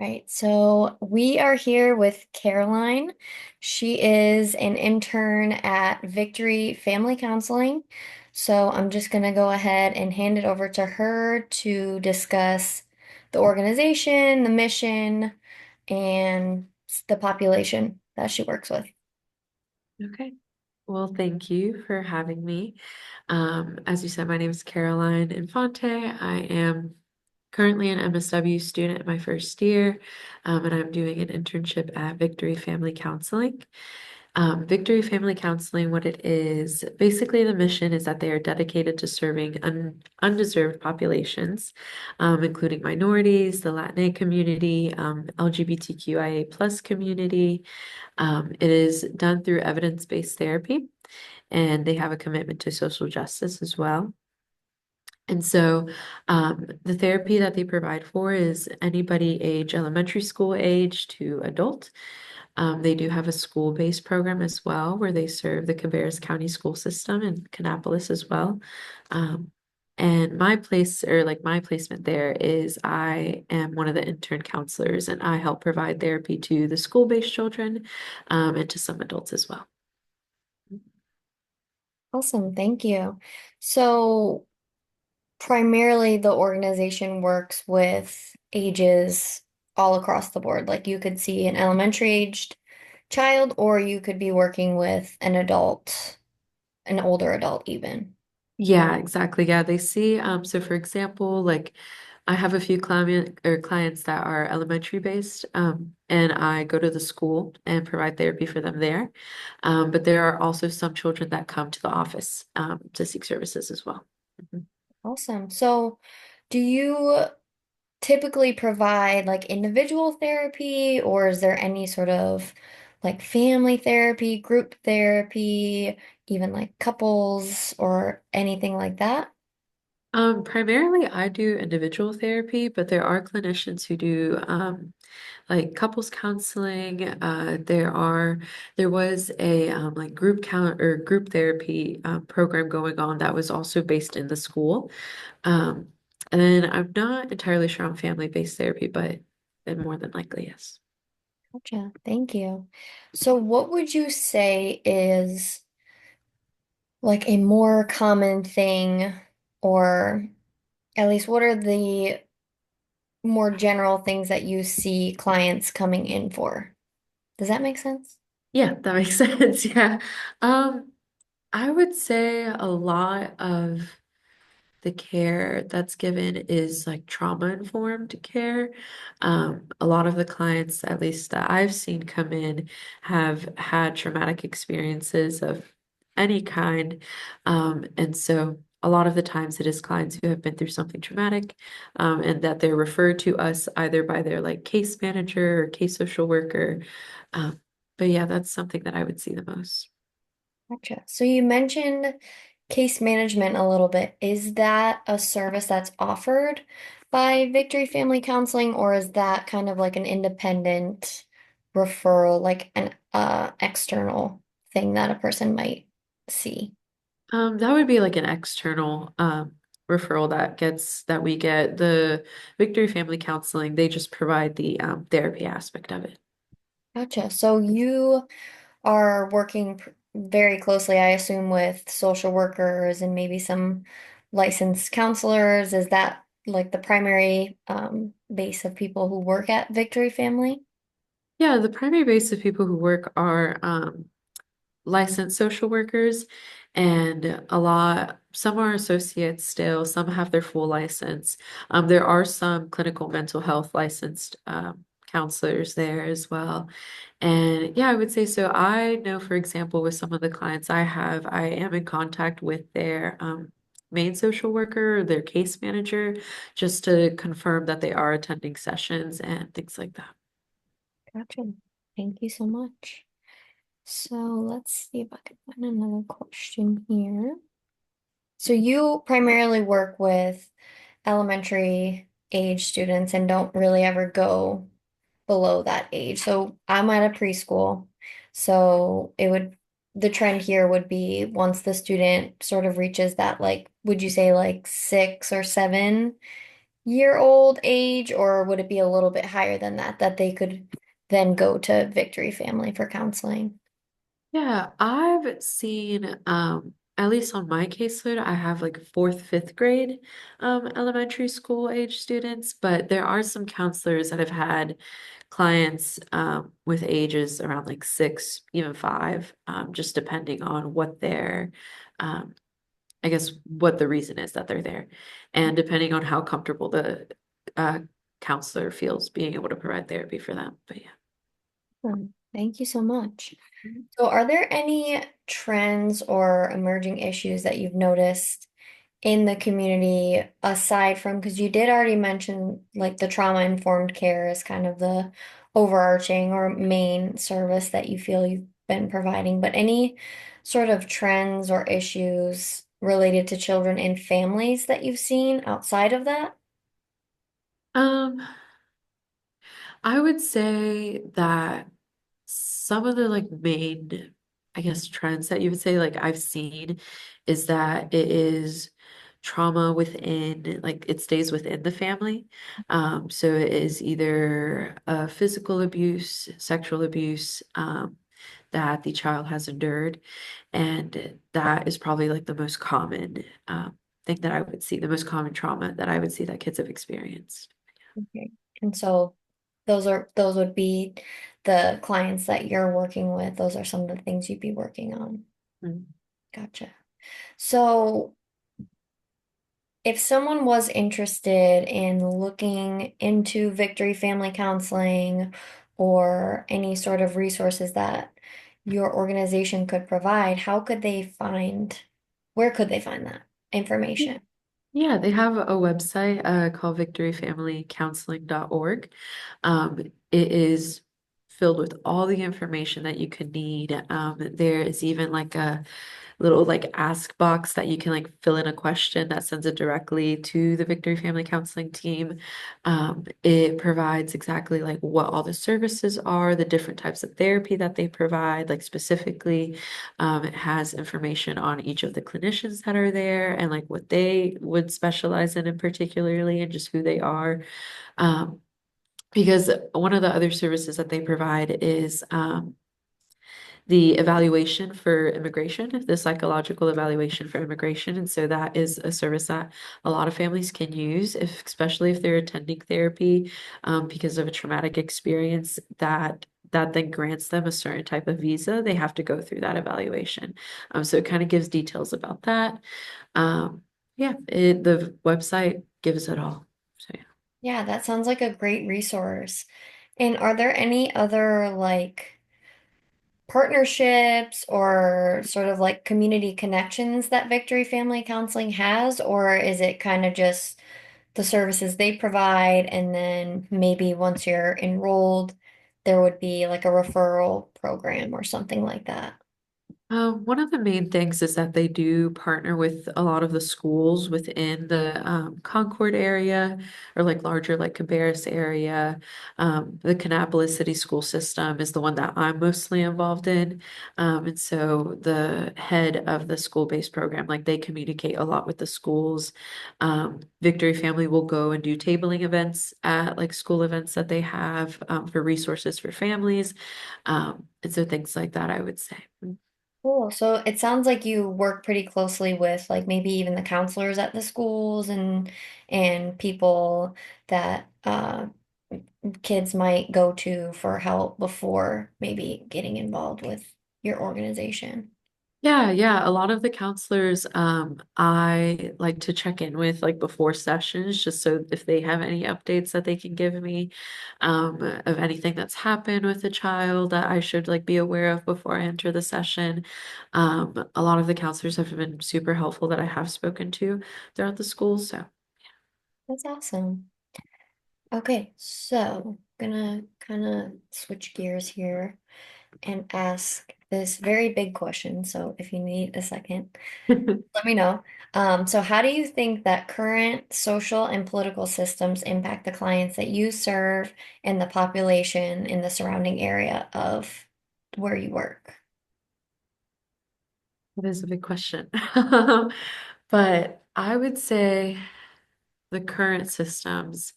Right, so we are here with Caroline. She is an intern at Victory Family Counseling. So I'm just going to go ahead and hand it over to her to discuss the organization, the mission, and the population that she works with. Okay. Well, thank you for having me. As you said, my name is Caroline Infante. I am currently an MSW student in my first year, and I'm doing an internship at Victory Family Counseling. Victory Family Counseling, what it is, basically the mission is that they are dedicated to serving undeserved populations, including minorities, the Latinx community, LGBTQIA plus community. It is done through evidence-based therapy, and they have a commitment to social justice as well. And so the therapy that they provide for is anybody age elementary school age to adult. They do have a school-based program as well where they serve the Cabarrus County school system and Kannapolis as well. Um, and my place or like my placement there is I am one of the intern counselors and I help provide therapy to the school-based children and to some adults as well. Awesome, thank you. So primarily the organization works with ages all across the board. Like you could see an elementary aged child, or you could be working with an adult, an older adult even. Yeah, exactly. Yeah, they see. So for example, like I have a few clients that are elementary based, and I go to the school and provide therapy for them there. But there are also some children that come to the office to seek services as well. Mhm. Awesome. So, do you typically provide like individual therapy, or is there any sort of like family therapy, group therapy, even like couples or anything like that? Primarily I do individual therapy, but there are clinicians who do like couples counseling. There was a like group count or group therapy program going on that was also based in the school. Um, and then I'm not entirely sure on family-based therapy, but more than likely, yes. Gotcha. Thank you. So, what would you say is like a more common thing, or at least what are the more general things that you see clients coming in for? Does that make sense? Yeah, that makes sense. Yeah. Um, I would say a lot of the care that's given is like trauma informed care. A lot of the clients, at least that I've seen come in, have had traumatic experiences of any kind. And so a lot of the times it is clients who have been through something traumatic, and that they're referred to us either by their like case manager or case social worker. Um, but yeah, that's something that I would see the most. Gotcha. So you mentioned case management a little bit. Is that a service that's offered by Victory Family Counseling, or is that kind of like an independent referral, like an external thing that a person might see? That would be like an external referral that we get. The Victory Family Counseling, they just provide the therapy aspect of it. Gotcha. So you are working very closely, I assume, with social workers and maybe some licensed counselors. Is that like the primary base of people who work at Victory Family? Yeah, the primary base of people who work are licensed social workers, and some are associates still, some have their full license. There are some clinical mental health licensed counselors there as well. And yeah, I would say so. I know, for example, with some of the clients I have, I am in contact with their main social worker or their case manager just to confirm that they are attending sessions and things like that. Gotcha. Thank you so much. So let's see if I can find another question here. So you primarily work with elementary age students and don't really ever go below that age. So I'm at a preschool. So the trend here would be once the student sort of reaches that, like, would you say like 6 or 7? year old age, or would it be a little bit higher than that, that they could then go to Victory Family for counseling? Yeah, I've seen at least on my caseload, I have like fourth, fifth grade elementary school age students, but there are some counselors that have had clients with ages around like six, even five, just depending on what their um I guess what the reason is that they're there. And depending on how comfortable the uh counselor feels being able to provide therapy for them. But yeah. Thank you so much. So, are there any trends or emerging issues that you've noticed in the community aside from, because you did already mention like the trauma-informed care is kind of the overarching or main service that you feel you've been providing, but any sort of trends or issues related to children and families that you've seen outside of that? Um, I would say that some of the like main, I guess, trends that you would say like I've seen is that it is trauma within, like it stays within the family. So it is either physical abuse, sexual abuse, that the child has endured, and that is probably like the most common thing that I would see, the most common trauma that I would see that kids have experienced. Okay. And so those would be the clients that you're working with. Those are some of the things you'd be working on. Mm. Gotcha. So if someone was interested in looking into Victory Family Counseling or any sort of resources that your organization could provide, where could they find that information? Yeah, they have a website called victoryfamilycounseling.org. It is filled with all the information that you could need. There is even like a little like ask box that you can like fill in a question that sends it directly to the Victory Family Counseling team. It provides exactly like what all the services are, the different types of therapy that they provide, like specifically. It has information on each of the clinicians that are there and like what they would specialize in particularly and just who they are. Um, because one of the other services that they provide is the evaluation for immigration, the psychological evaluation for immigration. And so that is a service that a lot of families can use, especially if they're attending therapy because of a traumatic experience that then grants them a certain type of visa. They have to go through that evaluation. So it kind of gives details about that. Um, yeah, the website gives it all. So yeah. Yeah, that sounds like a great resource. And are there any other like partnerships or sort of like community connections that Victory Family Counseling has, or is it kind of just the services they provide, and then maybe once you're enrolled, there would be like a referral program or something like that? One of the main things is that they do partner with a lot of the schools within the Concord area or like larger like Cabarrus area. The Kannapolis city school system is the one that I'm mostly involved in. And so the head of the school-based program, like they communicate a lot with the schools. Victory Family will go and do tabling events at like school events that they have for resources for families. And so things like that, I would say. Cool. So it sounds like you work pretty closely with like maybe even the counselors at the schools and people that kids might go to for help before maybe getting involved with your organization. Yeah, yeah. A lot of the counselors, I like to check in with like before sessions, just so if they have any updates that they can give me, of anything that's happened with the child that I should like be aware of before I enter the session. A lot of the counselors have been super helpful that I have spoken to throughout the school. So, That's awesome. Okay, so gonna kind of switch gears here and ask this very big question. So if you need a second, let me know. So how do you think that current social and political systems impact the clients that you serve and the population in the surrounding area of where you work? that is a big question. But I would say the current systems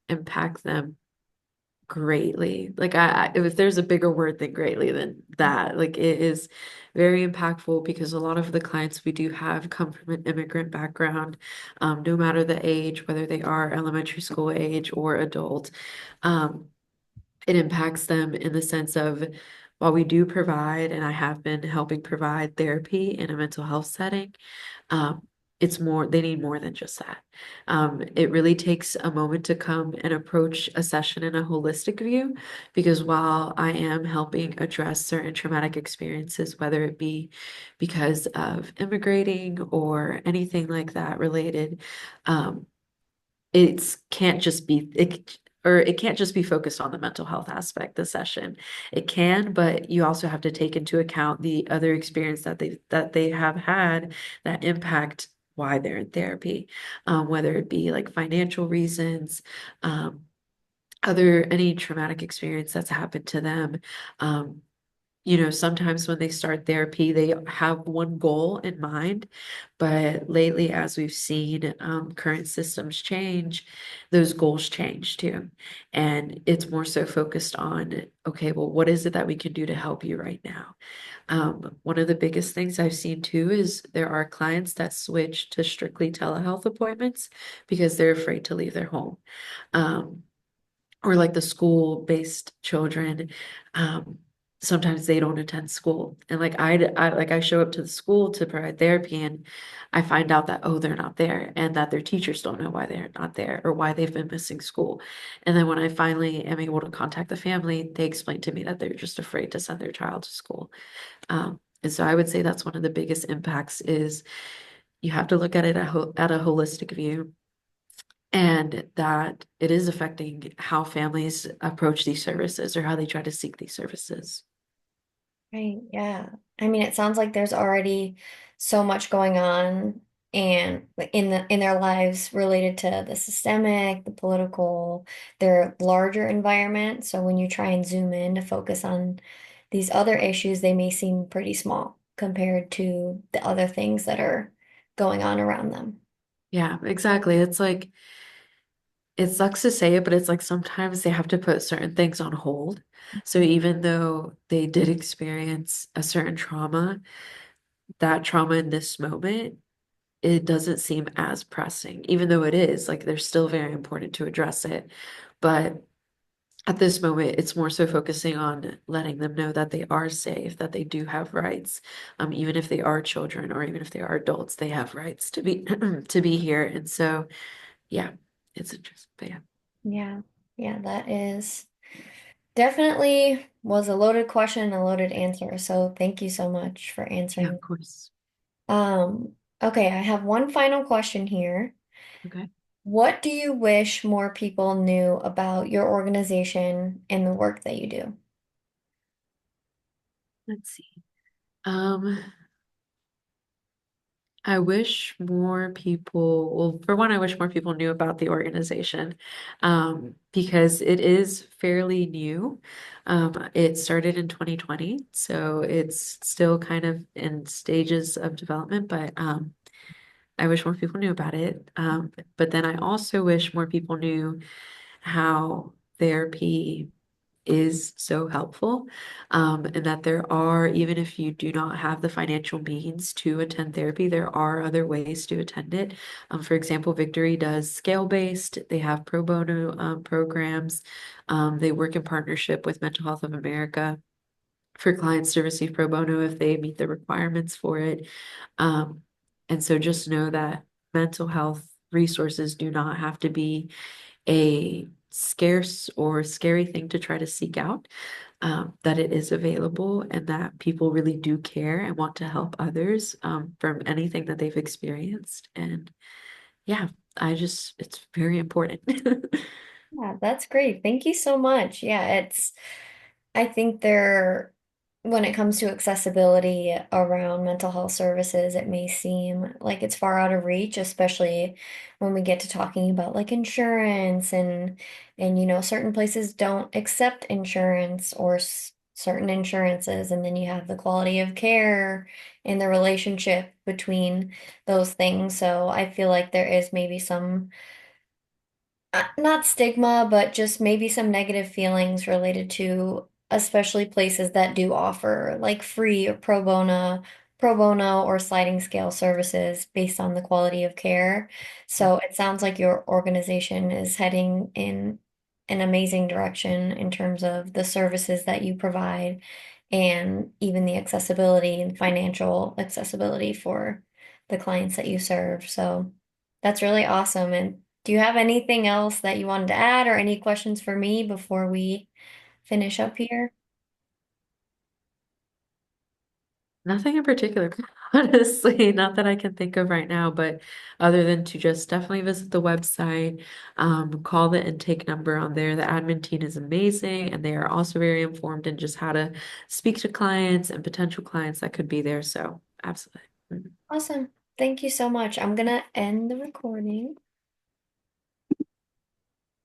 impact them greatly. Like if there's a bigger word than greatly than that, like it is very impactful because a lot of the clients we do have come from an immigrant background, no matter the age, whether they are elementary school age or adult. Um, it impacts them in the sense of while we do provide, and I have been helping provide therapy in a mental health setting, um, it's more, they need more than just that. It really takes a moment to come and approach a session in a holistic view, because while I am helping address certain traumatic experiences, whether it be because of immigrating or anything like that related, um, it can't just be it can't just be focused on the mental health aspect, the session. It can, but you also have to take into account the other experience that they have had that impact why they're in therapy, whether it be like financial reasons, um, other any traumatic experience that's happened to them. Um, sometimes when they start therapy, they have one goal in mind, but lately, as we've seen current systems change, those goals change too. And it's more so focused on, okay, well, what is it that we can do to help you right now? One of the biggest things I've seen too is there are clients that switch to strictly telehealth appointments because they're afraid to leave their home. Um, or like the school-based children, um, sometimes they don't attend school. And like I show up to the school to provide therapy and I find out that, oh, they're not there and that their teachers don't know why they're not there or why they've been missing school. And then when I finally am able to contact the family, they explain to me that they're just afraid to send their child to school. And so I would say that's one of the biggest impacts is you have to look at it at a holistic view, and that it is affecting how families approach these services or how they try to seek these services. Right, yeah. I mean, it sounds like there's already so much going on and in their lives related to the systemic, the political, their larger environment. So when you try and zoom in to focus on these other issues, they may seem pretty small compared to the other things that are going on around them. Yeah, exactly. It's like, it sucks to say it, but it's like sometimes they have to put certain things on hold. So even though they did experience a certain trauma, that trauma in this moment, it doesn't seem as pressing, even though it is. Like, they're still very important to address it. But at this moment, it's more so focusing on letting them know that they are safe, that they do have rights. Even if they are children or even if they are adults, they have rights to be to be here. And so, yeah, it's interesting. But yeah, Yeah, yeah, that is definitely was a loaded question and a loaded answer. So thank you so much for yeah, answering. of course. Okay, I have one final question here. Okay, What do you wish more people knew about your organization and the work that you do? let's see. Um, I wish more people, well, for one, I wish more people knew about the organization, because it is fairly new. It started in 2020, so it's still kind of in stages of development, but I wish more people knew about it. But then I also wish more people knew how therapy is so helpful, and that there are, even if you do not have the financial means to attend therapy, there are other ways to attend it. For example, Victory does scale-based. They have pro bono programs. They work in partnership with Mental Health of America for clients to receive pro bono if they meet the requirements for it. Um, and so just know that mental health resources do not have to be a scarce or scary thing to try to seek out, that it is available and that people really do care and want to help others from anything that they've experienced. And yeah, it's very important. Yeah, that's great. Thank you so much. Yeah, I think when it comes to accessibility around mental health services, it may seem like it's far out of reach, especially when we get to talking about like insurance and certain places don't accept insurance or certain insurances, and then you have the quality of care and the relationship between those things. So I feel like there is maybe some not stigma, but just maybe some negative feelings related to especially places that do offer like free or pro bono or sliding scale services based on the quality of care. So it sounds like your organization is heading in an amazing direction in terms of the services that you provide and even the accessibility and financial accessibility for the clients that you serve. So that's really awesome. And do you have anything else that you wanted to add or any questions for me before we finish up here? Nothing in particular, honestly, not that I can think of right now, but other than to just definitely visit the website, call the intake number on there. The admin team is amazing, and they are also very informed in just how to speak to clients and potential clients that could be there. So, absolutely. Mhm. Awesome. Thank you so much. I'm gonna end the recording.